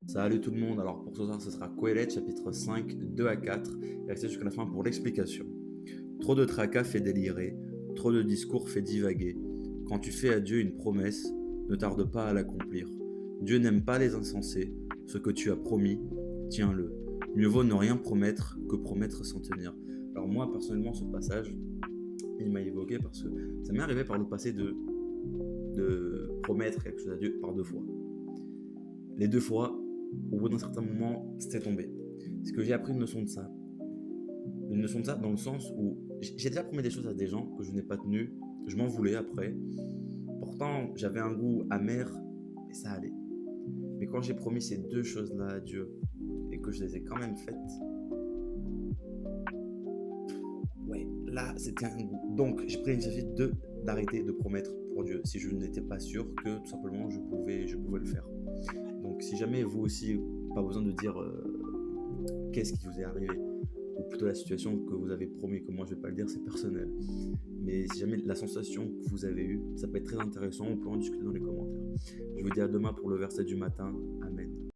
Salut tout le monde, alors pour ce soir ce sera Qoëlette chapitre 5, 2 à 4, et restez jusqu'à la fin pour l'explication. Trop de tracas fait délirer, trop de discours fait divaguer. Quand tu fais à Dieu une promesse, ne tarde pas à l'accomplir. Dieu n'aime pas les insensés, ce que tu as promis, tiens-le. Mieux vaut ne rien promettre que promettre sans tenir. Alors moi personnellement ce passage, il m'a évoqué parce que ça m'est arrivé par le passé de promettre quelque chose à Dieu par deux fois. Les deux fois, au bout d'un certain moment, c'était tombé. Parce que j'ai appris une leçon de ça. Une leçon de ça dans le sens où j'ai déjà promis des choses à des gens que je n'ai pas tenues. Je m'en voulais après. Pourtant, j'avais un goût amer et ça allait. Mais quand j'ai promis ces deux choses-là à Dieu et que je les ai quand même faites, ouais, là, c'était un goût. Donc, j'ai pris l'initiative d'arrêter de promettre pour Dieu si je n'étais pas sûr que tout simplement je pouvais le faire. Donc, si jamais vous aussi, pas besoin de dire qu'est-ce qui vous est arrivé, ou plutôt la situation que vous avez promis, que moi je vais pas le dire, c'est personnel. Mais si jamais la sensation que vous avez eue, ça peut être très intéressant, on peut en discuter dans les commentaires. Je vous dis à demain pour le verset du matin. Amen.